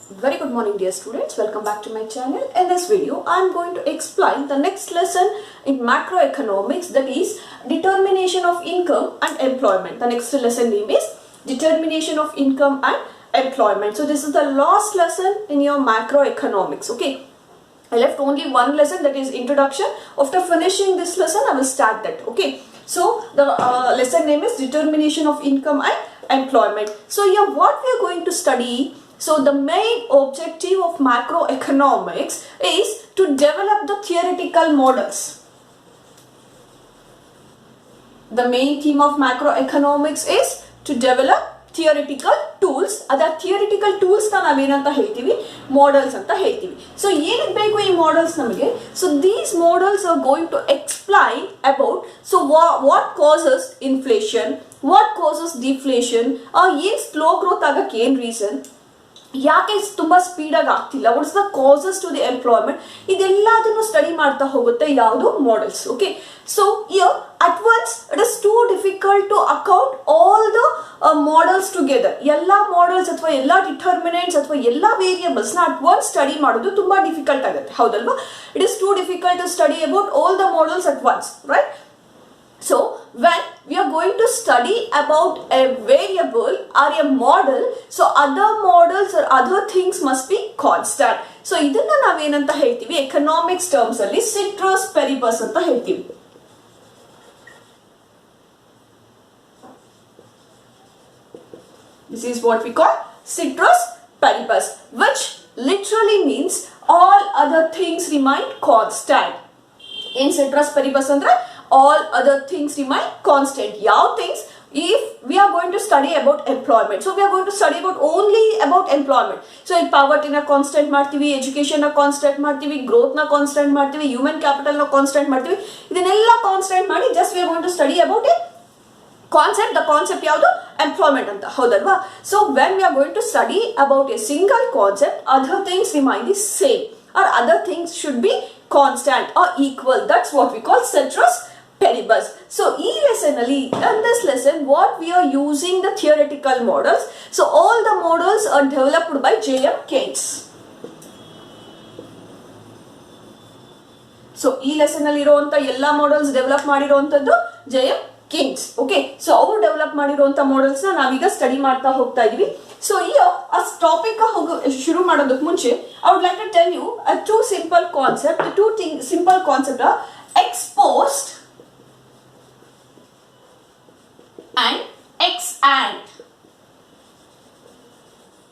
Very good morning dear students, welcome back to my channel. In this video I am going to explain the next lesson in macroeconomics, that is determination of income and employment. The next lesson name is determination of income and employment. So this is the last lesson in your macroeconomics. Okay, I left only one lesson, that is introduction. After finishing this lesson I will start that. Okay, so the lesson name is determination of income and employment. So here what we are going to study. So the main objective of macroeconomics is to develop the theoretical models. The main theme of macroeconomics is to develop theoretical tools. Other theoretical tools na navenanta heltivi, models anta heltivi. So yenik beku ee models namage? So these models are going to explain about what causes inflation, what causes deflation, yen slow growth agake yen reason, ಯಾಕೆ ತುಂಬಾ speed ಆಗಿ ಆಗ್ತಿಲ್ಲ, what's the causes to the employment, ಇದೆಲ್ಲದನ್ನು study ಮಾಡ್ತಾ ಹೋಗುತ್ತೆ ಯಾವುದು models. Okay, so here at once it is too difficult to account all the models together. ಎಲ್ಲ models ಅಥವಾ ಎಲ್ಲ ಡಿಟರ್ಮಿನೆಂಟ್ಸ್ ಅಥವಾ ಎಲ್ಲ ವೇರಿಯಬಲ್ಸ್ ನ ಅಟ್ ಒನ್ಸ್ ಸ್ಟಡಿ ಮಾಡೋದು ತುಂಬಾ ಡಿಫಿಕಲ್ಟ್ ಆಗುತ್ತೆ, ಹೌದಲ್ವಾ? It is too difficult to study about all the models at once, right? So when we are going to study about a variable or a model, so other models or other things must be constant. So idanna navu enanta heltivi, economics terms alli ceteris paribus anta heltivi. This is what we call ceteris paribus, which literally means all other things remain constant. In ceteris paribus andre all other things remain constant. Yav things? If we are going to study about employment, so we are going to study about only about employment. So in poverty na constant martivi, education na constant martivi, growth na constant martivi, human capital na constant martivi, idanella constant ಮಾಡಿ just we are going to study about a concept. The concept ಯಾವುದು? Employment ಅಂತ, ಹೌದಲ್ವಾ? So when we are going to study about a single concept, other things remain the same or other things should be constant or equal. That's what we call ceteris paribus. So in this lesson what we are using the theoretical models. So all the models are developed by J.M. Keynes. So ಈ lesson ಅಲ್ಲಿ ಇರುವಂತ ಎಲ್ಲಾ models develop ಮಾಡಿರುವಂತದ್ದು J.M. Keynes. Okay, so ಅವರು develop ಮಾಡಿರುವಂತ models ನ ನಾವೀಗ study ಮಾಡ್ತಾ ಹೋಗ್ತಾ ಇದೀವಿ. ಸೊ ಈ ಟಾಪಿಕ್ ಶುರು ಮಾಡೋದಕ್ಕೆ ಮುಂಚೆ I would like to tell you two simple concept. The two simple concept are ex post and ex ante.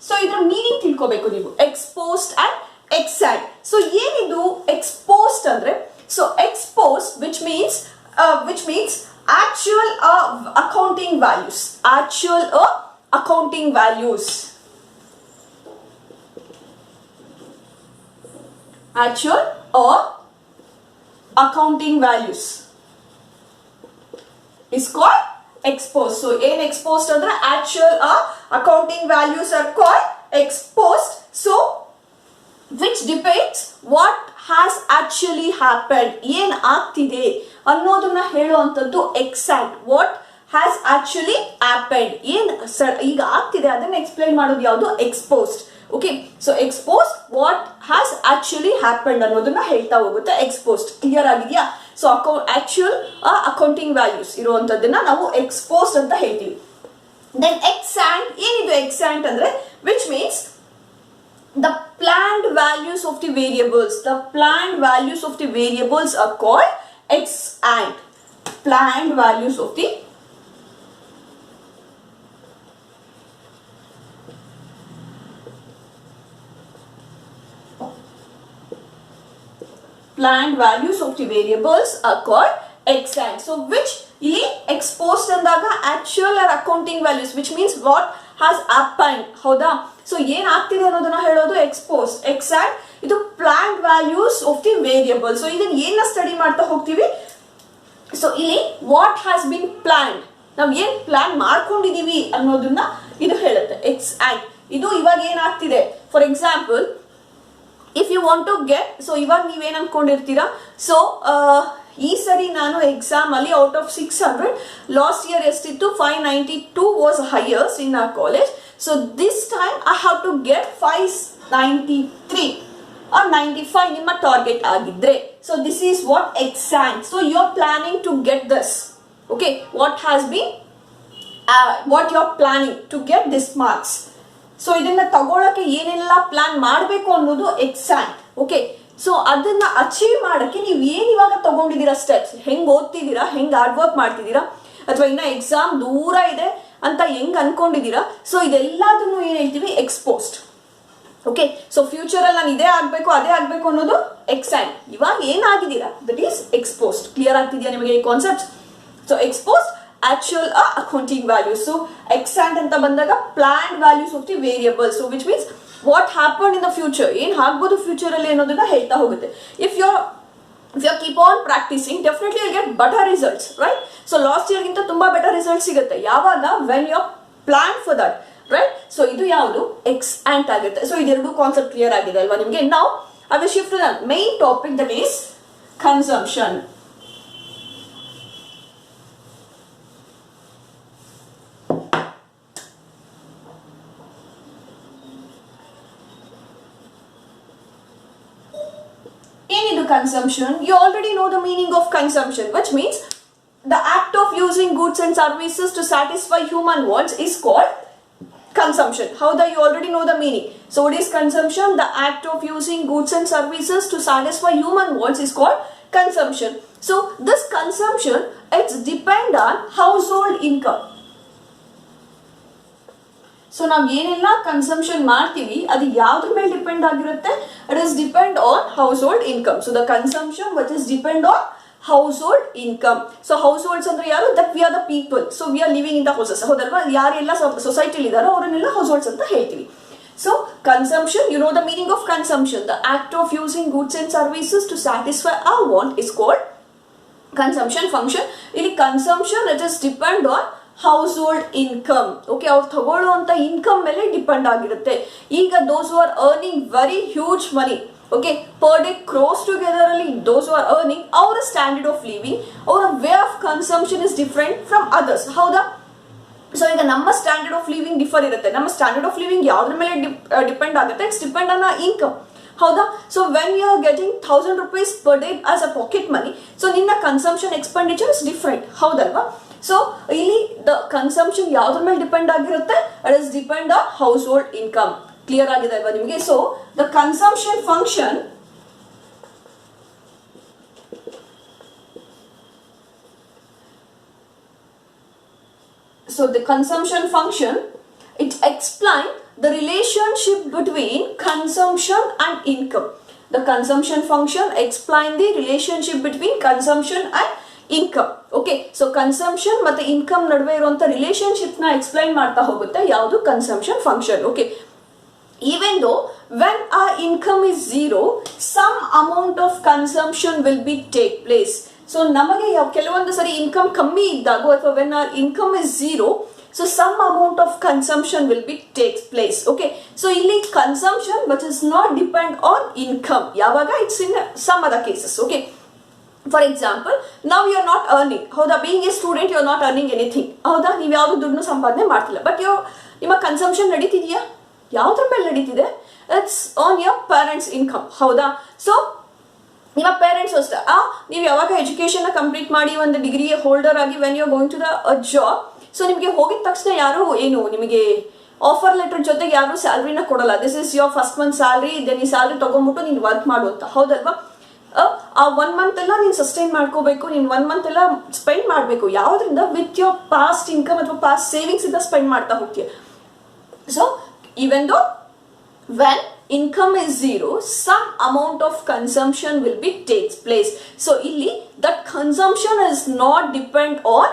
So ಇದರ ಮೀನಿಂಗ್ ತಿಳ್ಕೋಬೇಕು ನೀವು, ex post and ex ante. So ಏನಿದು ex post ಅಂದ್ರೆ? So ex post which means actual accounting values. Actual accounting values. Actual or accounting values is called ex post. So in ex post andre actual or accounting values are called ex post. So which depicts what has actually happened, ಏನ್ ಆಗ್ತಿದೆ ಅನ್ನೋದನ್ನ ಹೇಳುವಂತದ್ದು ex ante. What has actually happened, ಏನ್ ಈಗ ಆಗ್ತಿದೆ ಅದನ್ನ explain ಮಾಡೋದು ಯಾವುದು? ex post. Okay, so ex post what has actually happened ಅನ್ನೋದನ್ನ ಹೇಳ್ತಾ ಹೋಗುತ್ತೆ ex post. ಕ್ಲಿಯರ್ ಆಗಿದೆಯಾ? ಸೊ ಆಕ್ಚುಯಲ್ ಅಕೌಂಟಿಂಗ್ ವ್ಯಾಲ್ಯೂಸ್ ಇರುವಂತದ್ದನ್ನ ನಾವು ex post ಅಂತ ಹೇಳ್ತೀವಿ. ದೆನ್ ex ante, ಏನಿದು ex ante ಅಂದ್ರೆ? which means the planned values of the variables. The planned values of the variables are called ex ante. Planned values of the variables are called ex ante. So which ಇಲ್ಲಿ ex post ಅಂದಾಗ actual or accounting values, which means what has happened, ಹೌದಾ? So ಏನ್ ಆಗ್ತಿದೆ ಅನ್ನೋದನ್ನ ಹೇಳೋದು ex post. ex ante ಇದು planned values of the variable. So ಇದನ್ನ ಏನ ಸ್ಟಡಿ ಮಾಡ್ತಾ ಹೋಗ್ತೀವಿ? ಸೊ ಇಲ್ಲಿ what has been planned, ನಾವು ಏನ್ ಪ್ಲಾನ್ ಮಾಡ್ಕೊಂಡಿದೀವಿ ಅನ್ನೋದನ್ನ ಇದು ಹೇಳುತ್ತೆ ex ante. ಇದು ಇವಾಗ ಏನಾಗ್ತಿದೆ, for example if you want to get, so ಇವಾಗ ನೀವೇನ್ ಅನ್ಕೊಂಡಿರ್ತೀರಾ, ಸೊ ಈ ಸರಿ ನಾನು ಎಕ್ಸಾಮ್ ಅಲ್ಲಿ ಔಟ್ ಆಫ್ 600, ಲಾಸ್ಟ್ ಇಯರ್ ಎಷ್ಟಿತ್ತು 592 was highest in our college. So this time I have to get 93 or 95 ನಿಮ್ಮ ಟಾರ್ಗೆಟ್ ಆಗಿದ್ರೆ, so this is what exam. So you are planning to get this. Okay, what has been what you are planning to get this marks. So ಇದನ್ನ ತಗೊಳಕ್ಕೆ ಏನೆಲ್ಲ plan ಮಾಡಬೇಕು ಅನ್ನೋದು exam. Okay, so ಅದನ್ನ achieve ಮಾಡಕ್ಕೆ ನೀವು ಏನ್ ಇವಾಗ ತಗೊಂಡಿದ್ದೀರಾ ಸ್ಟೆಪ್ಸ್, ಹೆಂಗ್ ಓದ್ತಿದ್ದೀರಾ, ಹೆಂಗ್ ಹಾರ್ಡ್ ವರ್ಕ್ ಮಾಡ್ತಿದ್ದೀರಾ, ಅಥವಾ ಇನ್ನ ಎಕ್ಸಾಮ್ ದೂರ ಇದೆ ಅಂತ ಹೆಂಗ್ ಅನ್ಕೊಂಡಿದ್ದೀರಾ. ಸೊ ಇದೆಲ್ಲದನ್ನು ಏನ್ ಹೇಳ್ತೀವಿ, ಎಕ್ಸ್ಪೋಸ್ಡ್. ಓಕೆ, ಸೊ ಫ್ಯೂಚರ್ ಅಲ್ಲಿ ನಾನು ಇದೇ ಆಗ್ಬೇಕು ಅದೇ ಆಗ್ಬೇಕು ಅನ್ನೋದು ಎಕ್ಸಾಮ್. ಇವಾಗ ಏನಾಗಿದ್ದೀರಾ ದಟ್ ಈಸ್ ಎಕ್ಸ್ಪೋಸ್ಡ್. ಕ್ಲಿಯರ್ ಆಗ್ತಿದೆಯಾ ನಿಮಗೆ ಈ concept? So exposed, actual accounting values. So extant anta bandaga planned values of the variable, so which means what happened in the future, ಏನು ಆಗಬಹುದು ಫ್ಯೂಚರ್ ಅಲ್ಲಿ ಅನ್ನೋದನ್ನ ಹೇಳ್ತಾ ಹೋಗುತ್ತೆ. if you keep on practicing, definitely you'll get better results, right? So last year ಗಿಂತ ತುಂಬಾ better results ಸಿಗುತ್ತೆ ಯಾವಾಗ, when you plan for that, right? so ಇದು ಯಾವುದು extant ಆಗುತ್ತೆ. so ಇದೆರಡು ಕಾನ್ಸೆಪ್ಟ್ ಕ್ಲಿಯರ್ ಆಗಿದೆ ಅಲ್ವಾ ನಿಮಗೆ? now I will shift to the main topic, that is consumption. Consumption, you already know the meaning of consumption, which means the act of using goods and services to satisfy human wants is called consumption. How that you already know the meaning. So what is consumption? The act of using goods and services to satisfy human wants is called consumption. So this consumption, it's depend on household income. So ನಾವು ಏನೆಲ್ಲ consumption ಮಾಡ್ತೀವಿ ಅದು ಯಾವ್ದ್ರ ಮೇಲೆ depend ಆಗಿರುತ್ತೆ? It is depend on household income. So the consumption which is depend on household income. So households ಅಂದ್ರೆ ಯಾರು? That we are the people. So we are living in the houses, ಹೌದಲ್ವಾ? ಯಾರೆಲ್ಲ ಸೊಸೈಟಿಲಿ ಇದಾರೋ ಅವರನ್ನೆಲ್ಲ households ಅಂತ ಹೇಳ್ತೀವಿ. So consumption, you know the meaning of consumption. The act of using goods and services to satisfy our want is called consumption function. ಇಲ್ಲಿ consumption it is depend on household income. Okay, ಅವ್ರು ತಗೊಳ್ಳುವಂತ income ಮೇಲೆ depend ಆಗಿರುತ್ತೆ. ಈಗ those who are earning very huge money, okay, per day cross together ಅಲ್ಲಿ those who are earning, ಅವರ standard of living, ಅವರ way of consumption is different from others, ಹೌದಾ? So ಈಗ ನಮ್ಮ ಸ್ಟ್ಯಾಂಡರ್ಡ್ ಆಫ್ ಲಿವಿಂಗ್ ಡಿಫರ್ ಇರುತ್ತೆ. ನಮ್ಮ standard of living ಯಾವ್ದ್ರ ಮೇಲೆ ಡಿಪೆಂಡ್ ಆಗುತ್ತೆ? ಇಟ್ಸ್ ಡಿಪೆಂಡ್ ಆನ್ ಇನ್ಕಮ್, ಹೌದಾ? So when you are getting 1000 rupees per day as a pocket money, so ನಿನ್ನ ಕನ್ಸಂಪ್ಷನ್ ಎಕ್ಸ್ಪೆಂಡಿಚರ್ ಇಸ್ ಡಿಫರೆಂಟ್, ಹೌದಲ್ವಾ? ಸೊ ಇಲ್ಲಿ ದ ಕನ್ಸಂಪ್ಷನ್ ಯಾವ್ದ್ರ ಮೇಲೆ ಡಿಪೆಂಡ್ ಆಗಿರುತ್ತೆ? It is depend on household income. Clear ಆಗಿದೆ ಅಲ್ವಾ ನಿಮಗೆ? So the consumption function, so the consumption function, it explains the relationship between consumption and income. The consumption function explains the relationship between consumption and income. Okay, so consumption ಮತ್ತೆ income ನಡುವೆ ಇರುವಂತ relationship ನ explain ಮಾಡ್ತಾ ಹೋಗುತ್ತೆ ಯಾವುದು? Consumption function. Okay, even though when our income is zero, some amount of consumption will be take place. So ನಮಗೆ ಕೆಲವೊಂದು ಸರಿ ಇನ್ಕಮ್ ಕಮ್ಮಿ ಇದ್ದಾಗ, ಅಥವಾ when our income is zero, so some amount of consumption will be takes place. Okay, so ಇಲ್ಲಿ consumption but is not depend on income. ಯಾವಾಗ? it's in some other cases. Okay, for example, now you are not earning, ಹೌದಾ? being a student you are not earning anything, ಹೌದಾ? ನೀವು ಯಾವುದು ದುಡ್ಡು ಸಂಪಾದನೆ ಮಾಡ್ತಿಲ್ಲ, but ನಿಮ್ಮ ಕನ್ಸಂಪ್ಷನ್ ನಡೀತಿದೆಯಾ? ಯಾವ್ದ್ರ ಮೇಲೆ ನಡೀತಿದೆ? It's on your parents income, ಹೌದಾ? ಸೊ ನಿಮ್ಮ ಪೇರೆಂಟ್ಸ್ ಅಷ್ಟೇ, ನೀವು ಯಾವಾಗ ಎಜುಕೇಶನ್ ಕಂಪ್ಲೀಟ್ ಮಾಡಿ ಒಂದು ಡಿಗ್ರಿ ಹೋಲ್ಡರ್ ಆಗಿ when you are going to the job, so ನಿಮಗೆ ಹೋಗಿದ ತಕ್ಷಣ ಯಾರು ಏನು ನಿಮಗೆ ಆಫರ್ ಲೆಟರ್ ಜೊತೆಗೆ ಯಾರು ಸ್ಯಾಲ್ರಿನ ಕೊಡಲ್ಲ. This is your first month salary, then ಈ ಸ್ಯಾಲ್ರಿ ತಗೊಂಡ್ಬಿಟ್ಟು ನೀನು ವರ್ಕ್ ಮಾಡು ಅಂತ, ಹೌದಲ್ವಾ? ಆ 1 month ಎಲ್ಲ ನೀನು ಸಸ್ಟೈನ್ ಮಾಡ್ಕೋಬೇಕು, ನೀನು 1 month ಎಲ್ಲ ಸ್ಪೆಂಡ್ ಮಾಡಬೇಕು. ಯಾವುದರಿಂದ? ವಿತ್ ಯೋರ್ ಪಾಸ್ಟ್ ಇನ್ಕಮ್ ಅಥವಾ ಪಾಸ್ಟ್ ಸೇವಿಂಗ್ಸ್ ಇಂದ ಸ್ಪೆಂಡ್ ಮಾಡ್ತಾ ಹೋಗ್ತೀಯ. So even though when income is zero, some amount of consumption will be takes place. So ಇಲ್ಲಿ that consumption is not depend on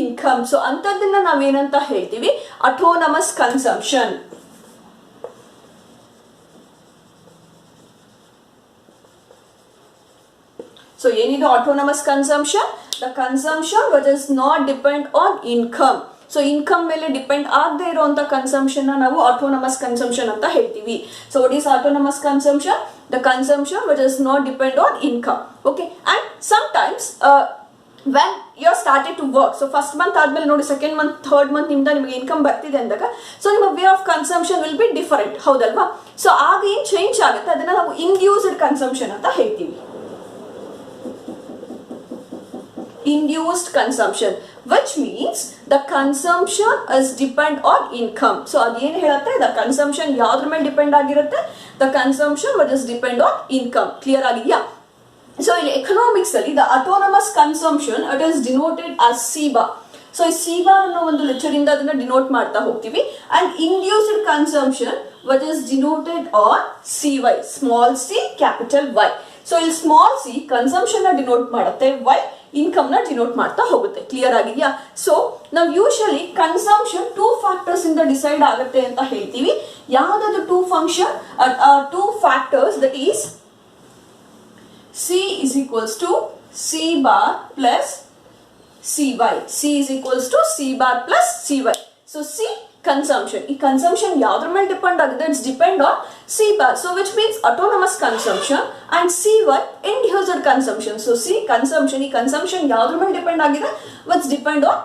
income. So ಅಂತದನ್ನ ನಾವೇನಂತ ಹೇಳ್ತೀವಿ? autonomous consumption. So ಏನಿದು autonomous consumption? The consumption which is not depend on income. So income ಮೇಲೆ depend ಆಗದೆ ಇರುವಂತ consumption ನಾವು autonomous consumption ಅಂತ ಹೇಳ್ತೀವಿ. So what is autonomous consumption? The consumption which is not depend on income. Okay, and sometimes when you are started to work. So first month ಆದ್ಮೇಲೆ ನೋಡಿ second month third month ನಿಮ್ದ ನಿಮಗೆ income ಬರ್ತಿದೆ ಅಂದಾಗ so ನಿಮ್ಮ way of consumption will be different, ಹೌದಲ್ವಾ? So ಆಗ ಏನು ಚೇಂಜ್ ಆಗುತ್ತೆ ಅದನ್ನ ನಾವು ಇಂಡ್ಯೂಸ್ಡ್ ಕನ್ಸಂಪ್ಷನ್ ಅಂತ ಹೇಳ್ತೀವಿ. Induced consumption, which means the consumption is depend on income. So ಅದೇನು ಹೇಳುತ್ತೆ, the consumption ಯಾವ್ದ್ರ ಮೇಲೆ ಡಿಪೆಂಡ್ ಆಗಿರುತ್ತೆ, the consumption which is depend on income. Clear ಆಗಿದೆಯಾ? ಸೊ ಇಲ್ಲಿ ಎಕನಾಮಿಕ್ಸ್ ಅಲ್ಲಿ the autonomous consumption it is denoted as C bar. So ಈ C bar ಅನ್ನೋ ಒಂದು ಲೆಕ್ಚರ್ ಇಂದ ಅದನ್ನ ಡಿನೋಟ್ ಮಾಡ್ತಾ ಹೋಗ್ತೀವಿ. And induced consumption which is denoted on C Y, small C capital Y. So ಇಲ್ಲಿ ಸ್ಮಾಲ್ ಸಿ ಕನ್ಸಂಪ್ಷನ್ ನ ಡಿನೋಟ್ ಮಾಡುತ್ತೆ, ವೈ ಇನ್ಕಮ್ ನ ಡಿನೋಟ್ ಮಾಡ್ತಾ ಹೋಗುತ್ತೆ. ಕ್ಲಿಯರ್ ಆಗಿದೆಯಾ? ಸೊ ನಾವು ಯೂಶಲಿ ಕನ್ಸಂಪ್ಷನ್ 2 ಫ್ಯಾಕ್ಟರ್ಸ್ ಇಂದ ಡಿಸೈಡ್ ಆಗುತ್ತೆ ಅಂತ ಹೇಳ್ತೀವಿ. ಯಾವ್ದಾದ್ರು 2 factors that is C is equals to C bar plus CY. C is equals to C bar plus CY. So C consumption. ಈ consumption ಯಾವ್ದ್ರ ಮೇಲೆ ಡಿಪೆಂಡ್ ಆಗಿದೆ? It's depend on C bar. So which means autonomous consumption and CY induced consumption. So C consumption, ಈ consumption ಯಾವ್ದ್ರ ಮೇಲೆ depend ಆಗಿದೆ? What's depend on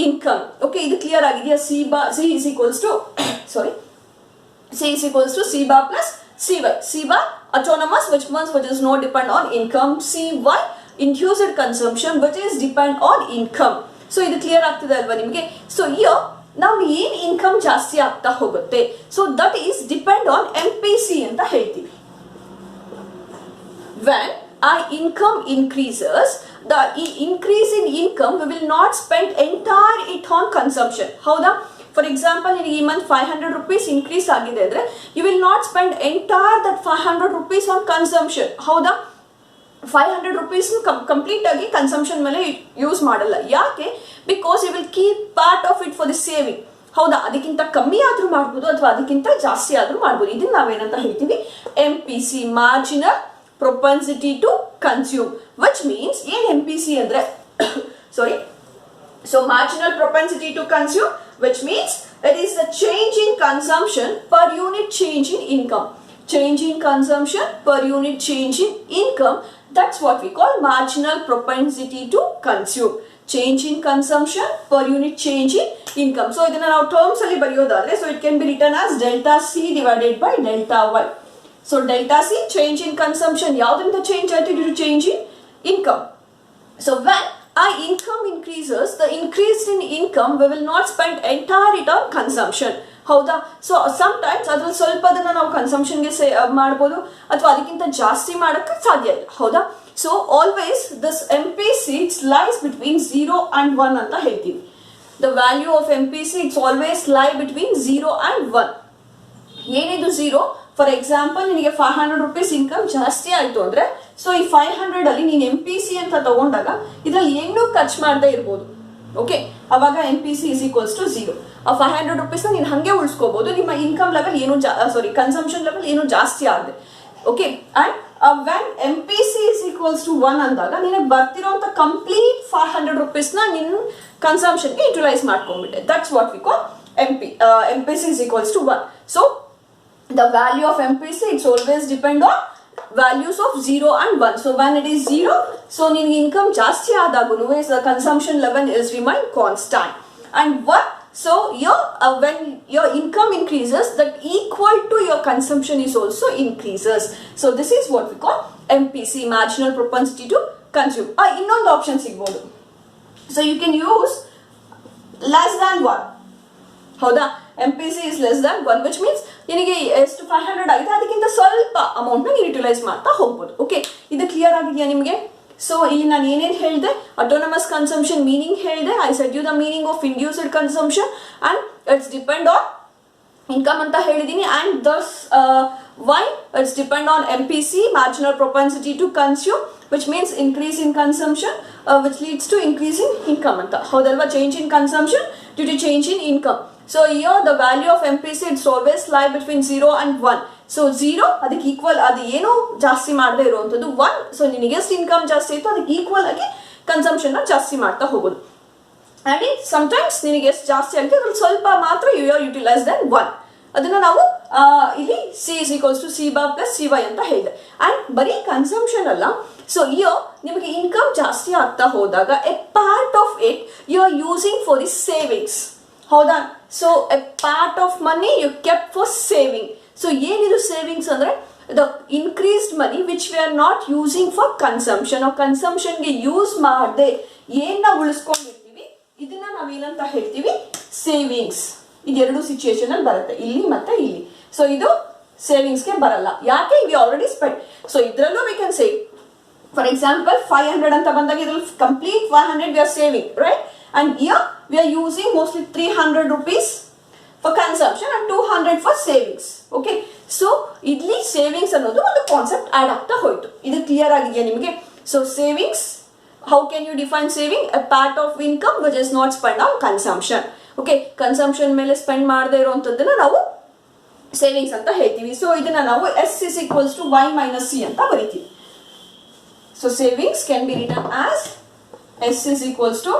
income. Okay, ಇದು clear ಆಗಿದೆಯಾ? C is equals to sorry. C is equals to C bar plus CY. C bar autonomous, which is not depend on income. CY induced consumption which is depend on income. So ಇದು clear ಆಗ್ತಿದೆ ಅಲ್ವಾ ನಿಮಗೆ? So here ನಾವು ಏನ್ income ಜಾಸ್ತಿ ಆಗ್ತಾ ಹೋಗುತ್ತೆ, so that is depend on MPC ಅಂತ ಹೇಳ್ತೀವಿ. When our income increases, the increase in income we will not spend entire it on consumption. ಹೌದಾ? ಫಾರ್ ಎಕ್ಸಾಂಪಲ್ ನಿಮಗೆ ಈ ಮಂತ್ 500 rupees ಇನ್ಕ್ರೀಸ್ ಆಗಿದೆ ಅಂದ್ರೆ you will not spend entire that 500 rupees on consumption. ಹೌದಾ? 500 rupees complete ಆಗಿ consumption ಮೇಲೆ use ಮಾಡಲ್ಲ. ಯಾಕೆ? Because you will keep part of it for the saving. ಹೌದಾ? ಅದಕ್ಕಿಂತ ಕಮ್ಮಿ ಆದ್ರೂ ಮಾಡ್ಬೋದು ಅಥವಾ ಅದಕ್ಕಿಂತ ಜಾಸ್ತಿ ಆದ್ರೂ ಮಾಡ್ಬೋದು. ಇದನ್ನ ನಾವೇನಂತ ಹೇಳ್ತೀವಿ? MPC, marginal propensity to consume. Which means ಏನ್ MPC ಅಂದ್ರೆ sorry, so marginal propensity to consume, which means it is the change in consumption per unit change in income. Change in consumption per unit change in income, that's what we call marginal propensity to consume. Change in consumption per unit change in income. So ಇದನ್ನ ನಾವು terms ಅಲ್ಲಿ ಬರೆಯೋದಾದ್ರೆ so it can be written as delta C divided by delta Y. So delta C change in consumption ಯಾವ್ದ್ರಿಂದ change ಆಯ್ತು? due to change in income. So when our income increases, the increase in income we will not spend entire it on consumption. ಹೌದಾ? So sometimes ಅದ್ರಲ್ಲಿ ಸ್ವಲ್ಪ ಅದನ್ನ ನಾವು ಕನ್ಸಂಪ್ಷನ್ಗೆ ಮಾಡ್ಬೋದು ಅಥವಾ ಅದಕ್ಕಿಂತ ಜಾಸ್ತಿ ಮಾಡೋಕ್ಕೆ ಸಾಧ್ಯ ಇಲ್ಲ. ಹೌದಾ? So always this MPC it's lies between 0 and 1 ಅಂತ ಹೇಳ್ತೀವಿ. The value of MPC it's always ಲೈ ಬಿಟ್ವೀನ್ 0 and 1. ಏನಿದು 0? ಫಾರ್ ಎಕ್ಸಾಂಪಲ್ ನಿನಗೆ 500 rupees ಇನ್ಕಮ್ ಜಾಸ್ತಿ ಆಯ್ತು ಅಂದ್ರೆ ಸೊ ಈ 500 ಅಲ್ಲಿ ನೀನು MPC ಅಂತ ತಗೊಂಡಾಗ ಇದ್ರಲ್ಲಿ ಏನು ಖರ್ಚು ಮಾಡದೇ ಇರ್ಬೋದು. ಓಕೆ, ಅವಾಗ MPC is equals to 0. ಆ 500 rupees ನೀನು ಹಂಗೆ ಉಳಿಸ್ಕೋಬಹುದು. ನಿಮ್ಮ ಇನ್ಕಮ್ ಲೆವೆಲ್ ಏನು ಕನ್ಸಂಪ್ಷನ್ ಲೆವೆಲ್ ಏನು ಜಾಸ್ತಿ ಆಗಿದೆ. Okay, and when MPC is equals to 1 ಅಂದಾಗ ನಿನಗೆ ಬರ್ತಿರೋಂಥ ಕಂಪ್ಲೀಟ್ 500 rupees ನ ನಿನ್ನ ಕನ್ಸಂಪ್ಷನ್ಗೆ ಯುಟಿಲೈಸ್ ಮಾಡ್ಕೊಂಡ್ಬಿಟ್ಟೆ. That's what we call MPC is equals to 1. So the value of MPC it's always depend on values of 0 and 1. So when it is 0, so ನಿನಗೆ income ಜಾಸ್ತಿ ಆದಾಗೂ the consumption level is remain constant. And what? So when your income increases, that equal to your consumption is also increases. So this is what we call MPC, marginal propensity to consume. ಇನ್ನೊಂದು option ಸಿಗ್ಬೋದು. So you can use less than 1. ಹೌದಾ? MPC is less than 1, which means ನಿನಗೆ ಎಷ್ಟು 500 ಆಗಿದೆ ಅದಕ್ಕಿಂತ ಸ್ವಲ್ಪ amount ನ ನೀವು ಯುಟಿಲೈಸ್ ಮಾಡ್ತಾ ಹೋಗ್ಬೋದು. ಓಕೆ, ಇದು ಕ್ಲಿಯರ್ ಆಗಿದೆಯಾ ನಿಮಗೆ? ಸೊ ಇಲ್ಲಿ ನಾನು ಏನೇನು ಹೇಳಿದೆ, ಅಟೋನಮಸ್ ಕನ್ಸಂಪ್ಷನ್ ಮೀನಿಂಗ್ ಹೇಳಿದೆ. I said you the meaning of induced consumption and it's depend on income ಅಂತ ಹೇಳಿದೀನಿ. And thus why it's depend on MPC, marginal propensity to consume, which means increase in consumption which leads to increase in income anta. Howdalva? Change in consumption due to change in income. So here the value of MPC it's always lie between 0 and 1. So 0 ಅದಕ್ಕೆ equal, ಅದು ಏನು ಜಾಸ್ತಿ ಮಾಡದೇ ಇರುವಂಥದ್ದು 1. So ನಿನಗೆ ಎಷ್ಟು income ಜಾಸ್ತಿ ಇತ್ತು ಅದಕ್ಕೆ ಈಕ್ವಲ್ ಆಗಿ ಕನ್ಸಂಪ್ಷನ್ ಜಾಸ್ತಿ ಮಾಡ್ತಾ ಹೋಗೋದು. ಅಂಡ್ ಸಮಟೈಮ್ಸ್ ನಿನಗೆ ಎಷ್ಟು ಜಾಸ್ತಿ ಆಗುತ್ತೆ ಅದ್ರಲ್ಲಿ ಸ್ವಲ್ಪ ಮಾತ್ರ ಯು ಆರ್ ಯುಟಿಲೈಸ್ ದೆನ್ 1. ಅದನ್ನ ನಾವು ಇಲ್ಲಿ C is equals to C bar plus C Y ಅಂತ ಹೇಳಿದೆ. ಅಂಡ್ ಬರೀ ಕನ್ಸಂಪ್ಷನ್ ಅಲ್ಲ, ಸೊ ಇಯರ್ ನಿಮಗೆ ಇನ್ಕಮ್ ಜಾಸ್ತಿ ಆಗ್ತಾ ಹೋದಾಗ a part of it you are using for the savings. ಹೌದಾ? So a part of money you kept for saving. So ಏನಿದು ಸೇವಿಂಗ್ಸ್ ಅಂದ್ರೆ the increased money which we are not using for consumption. ಕನ್ಸಂಪ್ಷನ್ಗೆ use ಮಾಡದೆ ಏನ ಉಳಿಸ್ಕೊಂಡಿರ್ತೀವಿ ಇದನ್ನ ನಾವೇನಂತ ಹೇಳ್ತೀವಿ? Savings. ಇದೆರಡು ಸಿಚುಯೇಷನ್ ಅಲ್ಲಿ ಬರುತ್ತೆ, ಇಲ್ಲಿ ಮತ್ತೆ ಇಲ್ಲಿ. ಸೊ ಇದು ಸೇವಿಂಗ್ಸ್ಗೆ ಬರಲ್ಲ. ಯಾಕೆ? We already spend. ಸೊ ಇದರಲ್ಲೂ we can save. For example 500 ಅಂತ ಬಂದಾಗ ಇದ್ರಲ್ಲಿ complete 500 we are saving, right? And year we are using mostly 300 rupees for consumption and 200 for savings. Okay, so ಇಲ್ಲಿ ಸೇವಿಂಗ್ಸ್ ಅನ್ನೋದು ಒಂದು ಕಾನ್ಸೆಪ್ಟ್ ಆಡ್ ಆಗ್ತಾ ಹೋಯ್ತು. ಇದು ಕ್ಲಿಯರ್ ಆಗಿದೆಯಾ ನಿಮಗೆ? So savings, how can you define saving? A part of income which is not spent on consumption. Okay, consumption ಮೇಲೆ spend ಮಾಡದೇ ಇರುವಂತದ್ದನ್ನ ನಾವು ಸೇವಿಂಗ್ಸ್ ಅಂತ ಹೇಳ್ತೀವಿ. ಸೊ ಇದನ್ನ ನಾವು S is equals to Y minus C ಅಂತ ಬರೀತೀವಿ. So savings can be written as S is equals to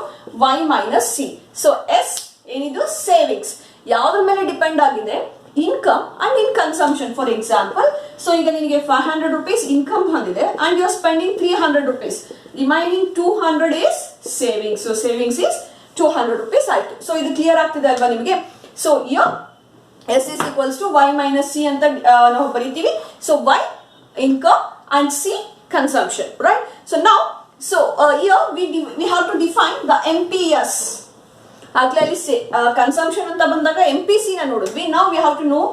Y minus C. So S ಏನಿದು? Savings. ಯಾವುದ್ರ ಮೇಲೆ ಡಿಪೆಂಡ್ ಆಗಿದೆ? Income and in consumption. For example, so ಈಗ ನಿನಗೆ 500 rupees income ಬಂದಿದೆ and you are spending 300 rupees. Remaining 200 is savings. So savings is 200 rupees ಆಯ್ತು. So ಇದು clear ಆಗ್ತಿದೆ ಅಲ್ವಾ ನಿಮಗೆ? So here S is equals to Y minus C ಅಂತ ನಾವು ಬರೀತೀವಿ. So Y income and C consumption, right? So now, here we have to define the MPS. Clearly say consumption anta bandaga MPC na nodidvi. Now we have to know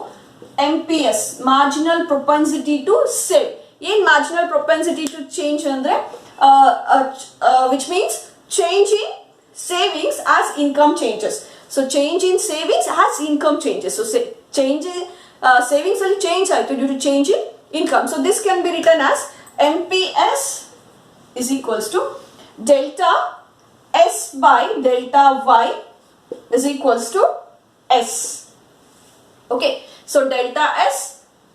MPS, marginal propensity to save. Yen marginal propensity to change andre which means change in savings as income changes. So change in savings as income changes. So say change savings alli change aitu due to change in income. So this can be written as MPS is equals to delta S by delta Y is equals to S. Okay, so delta S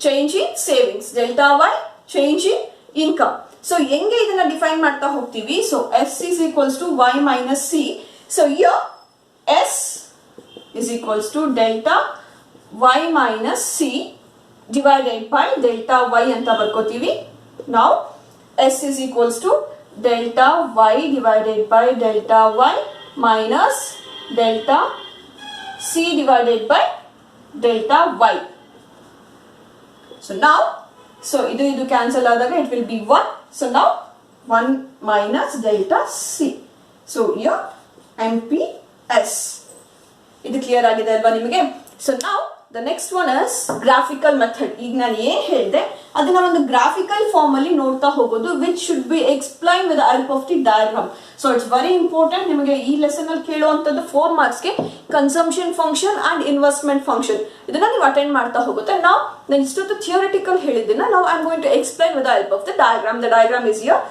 change in savings, delta Y change in income. So ಹೆಂಗೆ ಇದನ್ನ define ಮಾಡ್ತಾ ಹೋಗ್ತೀವಿ? So S is equals to Y minus C. So here S is equals to delta Y minus C divided by delta Y ಅಂತ ಬರ್ಕೋತೀವಿ. Now S is equals to delta Y divided by delta Y minus delta C divided by delta Y. So now, so idu cancel adaga it will be 1. So now 1 minus delta C. So here MPS. Idu clear agide alva nimage? So now the next one is graphical method. ಈಗ ನಾನು ಏನು ಹೇಳಿದೆ ಅದನ್ನ ಒಂದು graphical form ಅಲ್ಲಿ ನೋಡ್ತಾ ಹೋಗೋದು, which should be explained with the help of the diagram. So it's very important. ನಿಮಗೆ ಈ ಲೆಸನ್ ಅಲ್ಲಿ ಕೇಳುವಂತದ್ದು 4 marks ಗೆ consumption function and investment function. ಇದನ್ನ ನೀವು ಅಟೆಂಡ್ ಮಾಡ್ತಾ ಹೋಗುತ್ತೆ. ನಾವು ನಾನು ಇಷ್ಟೊತ್ತು ಥಿಯರಿಟಿಕಲ್ ಹೇಳಿದ್ದನ್ನ ನಾವು I am going to explain with the help of the diagram. The diagram is here.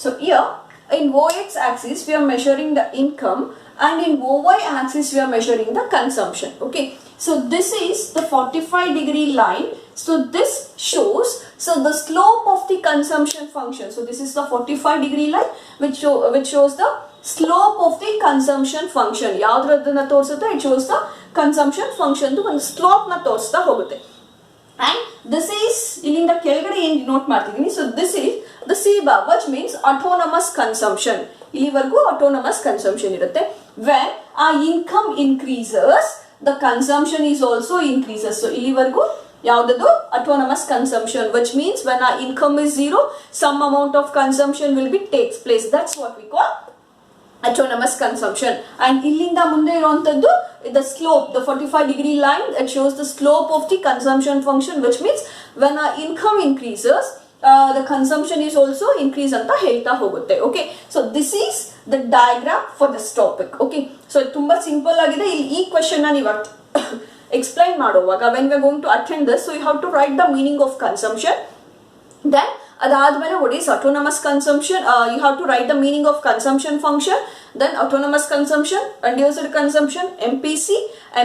So here in OX axis we are measuring the income and in OY axis we are measuring the consumption. Okay, so this is the 45-degree line. So this shows the slope of the consumption function. So this is the 45-degree line which shows the slope of the consumption function. ಯಾವ್ದ್ರದನ್ನ ತೋರಿಸುತ್ತೆ? It shows the consumption function ದು ಒಂದು slope ನ ತೋರಿಸ್ತಾ ಹೋಗುತ್ತೆ. And this is ಇಲ್ಲಿಂದ ಕೆಳಗಡೆ ಏನು denote ಮಾಡ್ತಿದ್ದೀನಿ. So this is the C bar, which means autonomous consumption. ಇಲ್ಲಿವರೆಗೂ autonomous consumption ಇರುತ್ತೆ. When our income increases, the consumption is also increases. So ಇಲ್ಲಿವರೆಗೂ ಯಾವ್ದದು? autonomous consumption, which means when our income is 0, some amount of consumption will be takes place. That's what we call autonomous consumption. And illinda munde iruantaddu the slope, the 45-degree line, it shows the slope of the consumption function, which means when our income increases, the consumption is also increase anta helta hogutte. Okay, so this is the diagram for this topic. Okay, so tumba simple agide. Ee question na ನೀವು explain ಮಾಡುವಾಗ when we are going to attend this, so you have to write the meaning of consumption. Then adadmele what is autonomous consumption, you have to write the meaning of consumption function, then autonomous consumption, reduced consumption, MPC,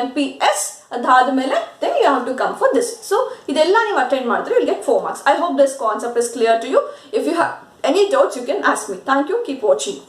MPS, adadmele then you have to come for this. So idella ನೀವು attend ಮಾಡಿದ್ರೆ you will get 4 marks. I hope this concept is clear to you. If you have any doubts, you can ask me. Thank you. Keep watching.